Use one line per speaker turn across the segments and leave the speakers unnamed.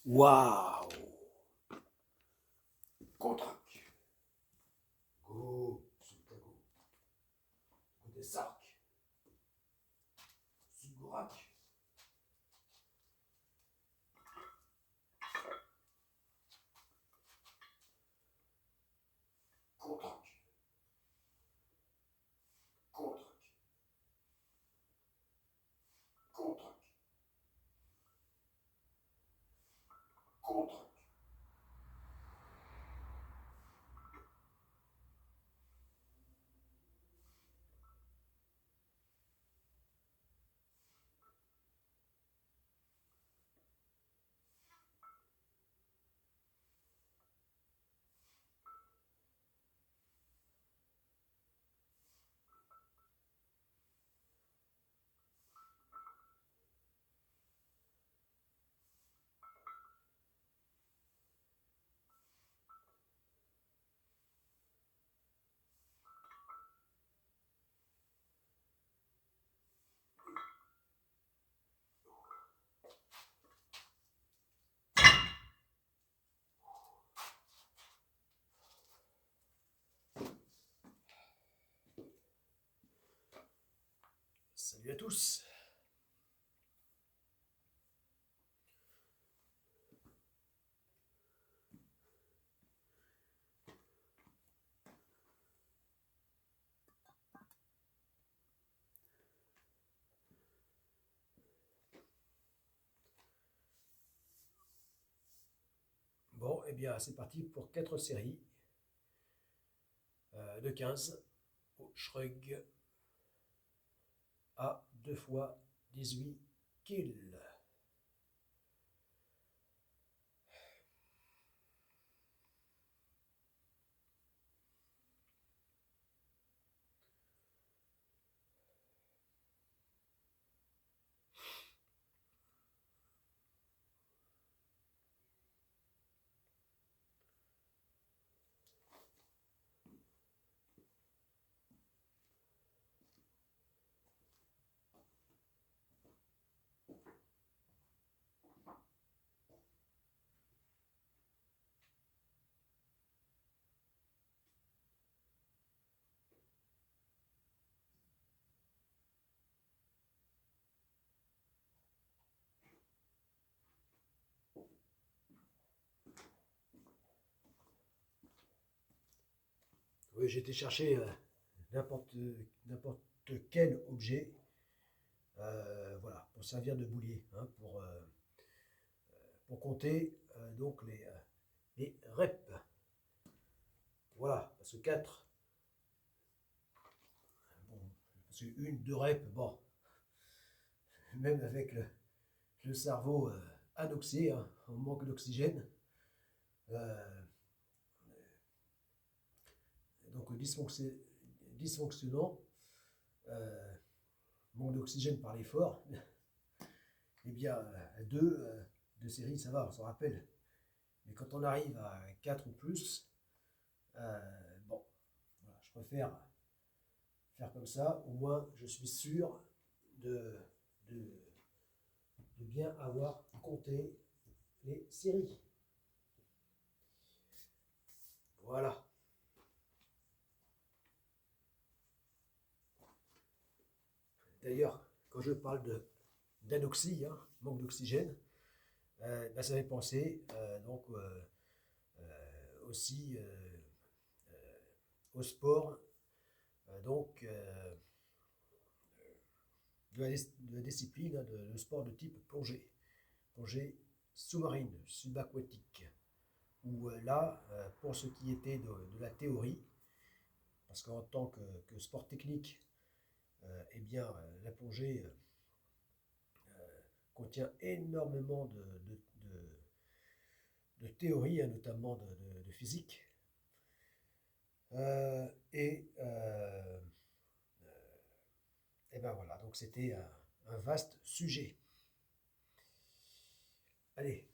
Waouh! Contrac. Go. Sultago. Côté Sark. Sugorak. Contrac. Contrac. Contrac. Contrac. Salut à tous. Bon, eh bien, c'est parti pour 4 séries de 15 au shrug à 2 fois 18 kills. Oui, j'ai été chercher n'importe n'importe quel objet, voilà, pour servir de boulier, hein, pour compter donc les reps. Voilà, parce que 4, bon, parce que 1, 2 reps, bon, même avec le cerveau anoxé, hein, on manque d'oxygène, euh, donc dysfonctionnant, euh, manque d'oxygène par l'effort, eh bien, 2 séries, ça va, on s'en rappelle. Mais quand on arrive à 4 ou plus, bon, voilà, je préfère faire comme ça, au moins je suis sûr de, de, de bien avoir compté les séries. Voilà. D'ailleurs, quand je parle d'anoxie, hein, manque d'oxygène, ben, ça fait penser aussi au sport, donc de la discipline, hein, de sport de type plongée, plongée sous-marine, subaquatique. Où là, pour ce qui était de la théorie, parce qu'en tant que sport technique, eh bien, la plongée contient énormément de théorie, hein, notamment de physique. Et ben voilà, donc c'était un vaste sujet. Allez,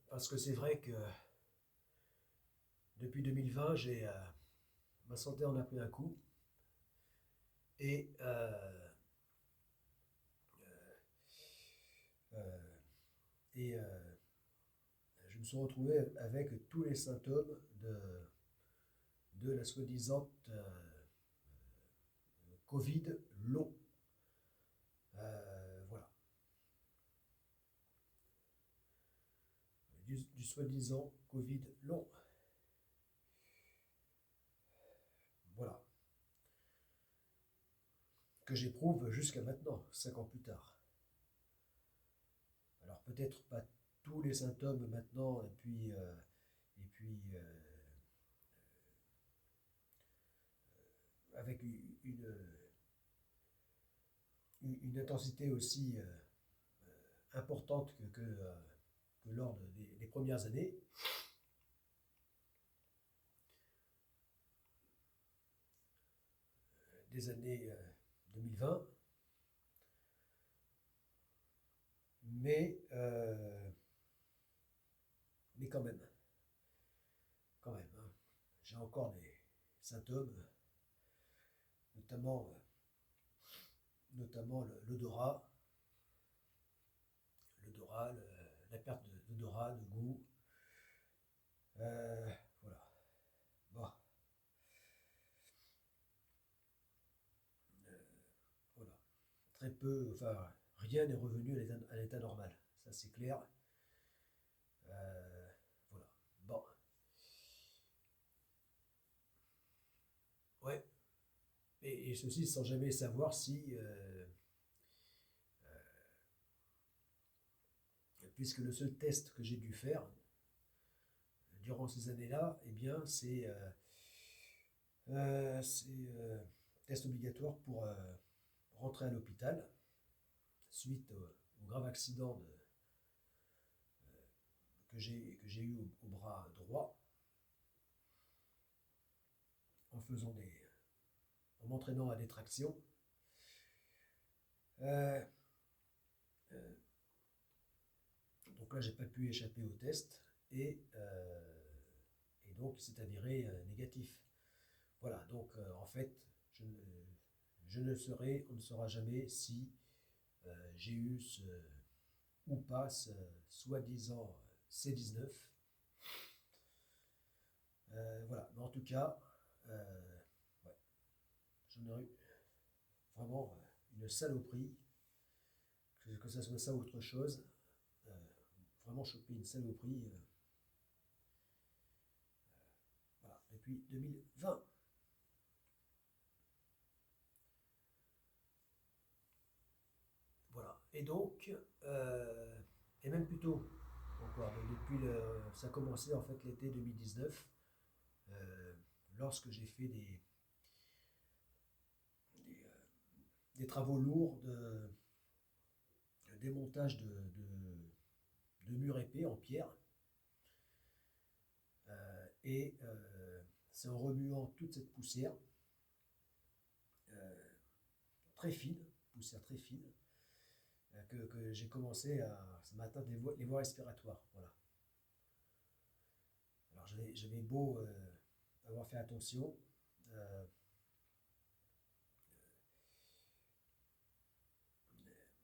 parce que c'est vrai que depuis 2020, ma santé en a pris un coup et, euh, et je me suis retrouvé avec tous les symptômes de la soi-disant Covid long. Voilà. Du soi-disant Covid long. Voilà. Que j'éprouve jusqu'à maintenant, 5 ans plus tard. Alors peut-être pas tous les symptômes maintenant, et puis avec une intensité aussi importante que lors des premières années. Des années 2020. Mais quand même, hein, j'ai encore des symptômes, notamment l'odorat, la perte d'odorat, de goût. Voilà. Bon, voilà. Très peu, enfin, rien n'est revenu à l'état normal. Ça, c'est clair. Voilà. Bon. Ouais. Et ceci sans jamais savoir si, puisque le seul test que j'ai dû faire durant ces années-là, eh bien, c'est test obligatoire pour rentrer à l'hôpital suite au grave accident que j'ai eu au bras droit en m'entraînant à des tractions. Euh, euh, donc là, j'ai pas pu échapper au test et donc il s'est avéré négatif. Voilà, donc en fait, je ne saurais, on ne saura jamais si j'ai eu ou pas ce soi-disant C19. Voilà, mais en tout cas, ouais, j'en ai eu vraiment une saloperie, que ça soit ça ou autre chose, euh, vraiment chopé une saloperie, voilà, depuis 2020. Voilà, et donc, et même plus tôt encore, ça a commencé en fait l'été 2019, euh, lorsque j'ai fait des, euh, des travaux lourds de démontage de murs épais en pierre. Et c'est en remuant toute cette poussière euh, très fine, poussière très fine, que j'ai commencé à m'atteindre les voies respiratoires. Voilà. Alors j'avais beau avoir fait attention, euh,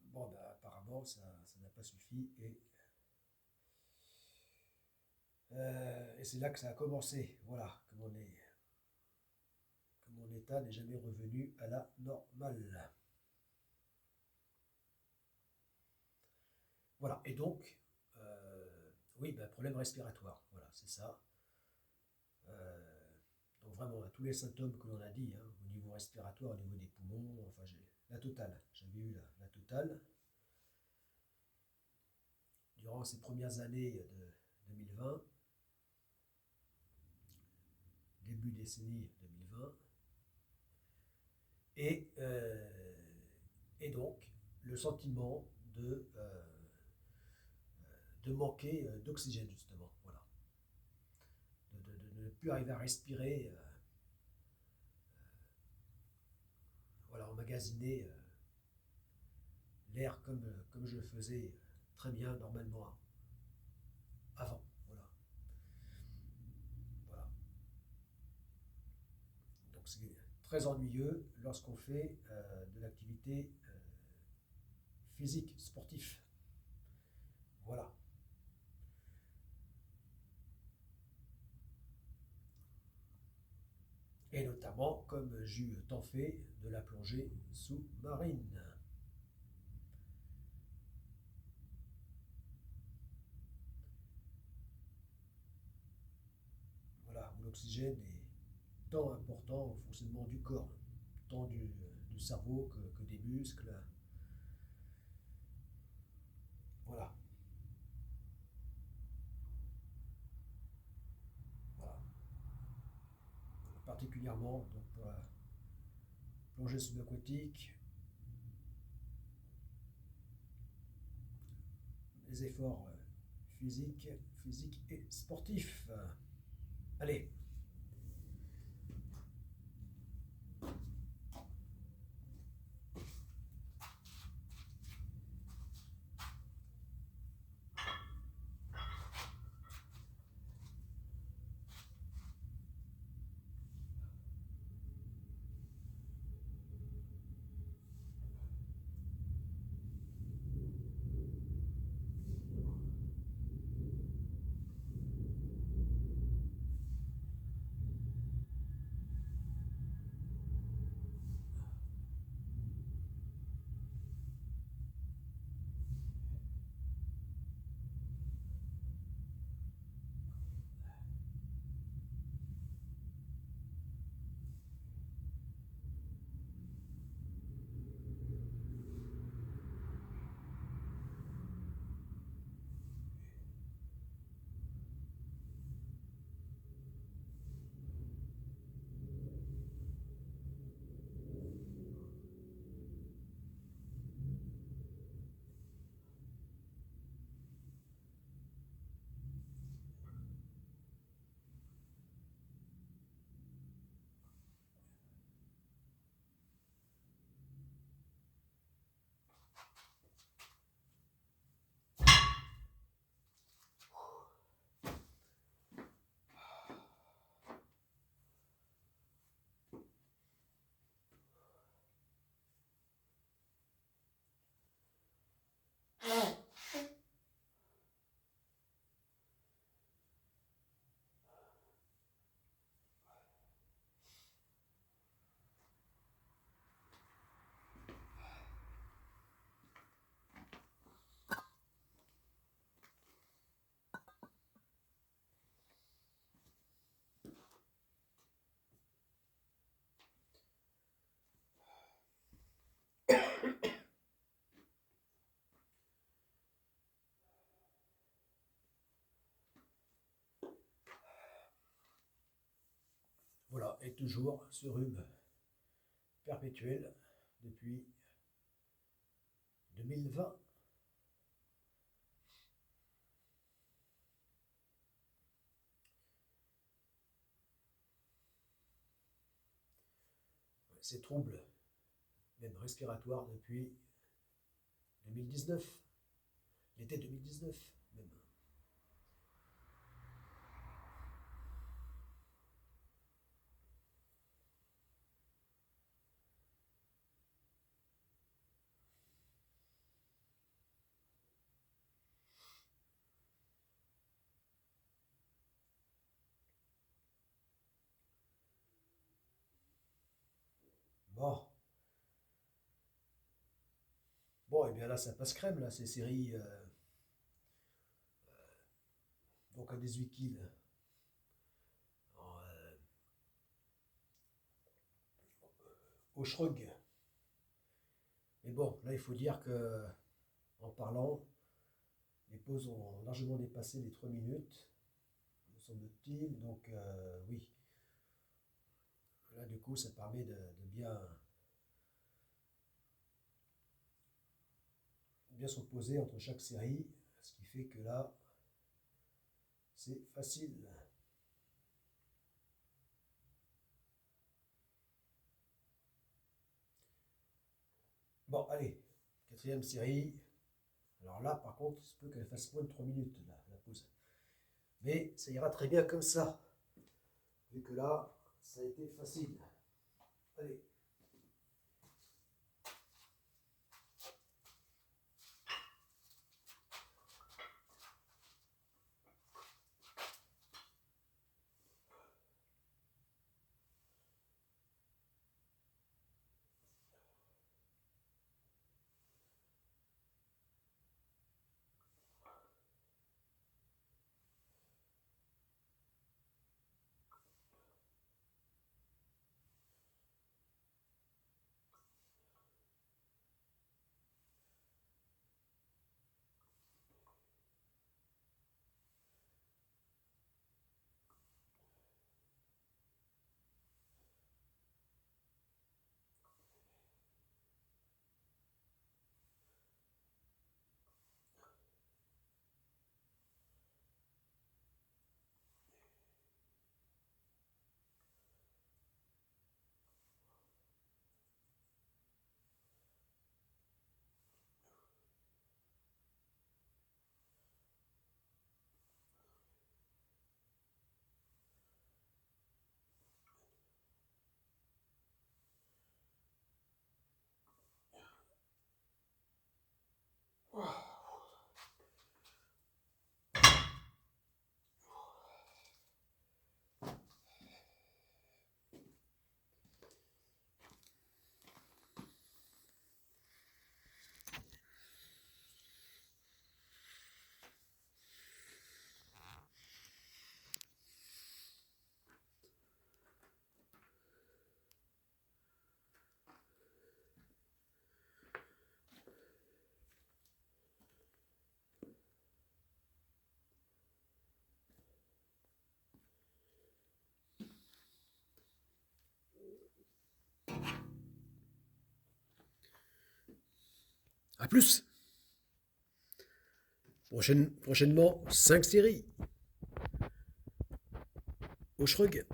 bon, bah, apparemment ça n'a pas suffi et c'est là que ça a commencé. Voilà, que mon état n'est jamais revenu à la normale. Voilà, et donc, oui, bah, problème respiratoire, voilà, c'est ça. Euh, donc vraiment, tous les symptômes que l'on a dit, hein, au niveau respiratoire, au niveau des poumons, enfin, j'ai la totale. J'avais eu la totale. Durant ces premières années de 2020, début décennie 2020, et donc le sentiment de manquer d'oxygène, justement. Voilà. De ne plus arriver à respirer, voilà, emmagasiner l'air comme je le faisais très bien normalement avant. Voilà. Voilà. Donc c'est très ennuyeux lorsqu'on fait de l'activité physique, sportif. Voilà. Et notamment, comme j'eus tant fait, de la plongée sous-marine. Voilà, où l'oxygène est tant important au fonctionnement du corps, tant du cerveau que des muscles. Voilà, voilà. Particulièrement donc, pour la plongée subaquatique, les efforts physiques et sportifs. Allez, voilà, et toujours ce rhume perpétuel depuis 2020. Ces troubles, même respiratoires, depuis 2019, l'été 2019 même. Bon, bon, et bien là, ça passe crème, là, ces séries, donc à 18 kills, au shrug. Mais bon, là, il faut dire que, en parlant, les pauses ont largement dépassé les 3 minutes, me semble-t-il. Donc, oui, là, du coup, ça permet de bien s'opposer entre chaque série, ce qui fait que là, c'est facile. Bon, allez, quatrième série. Alors là, par contre, il se peut qu'elle fasse moins de 3 minutes, la pause. Mais ça ira très bien comme ça, vu que là, ça a été facile. Allez. À plus. Prochainement, 5 séries. Au Shrug.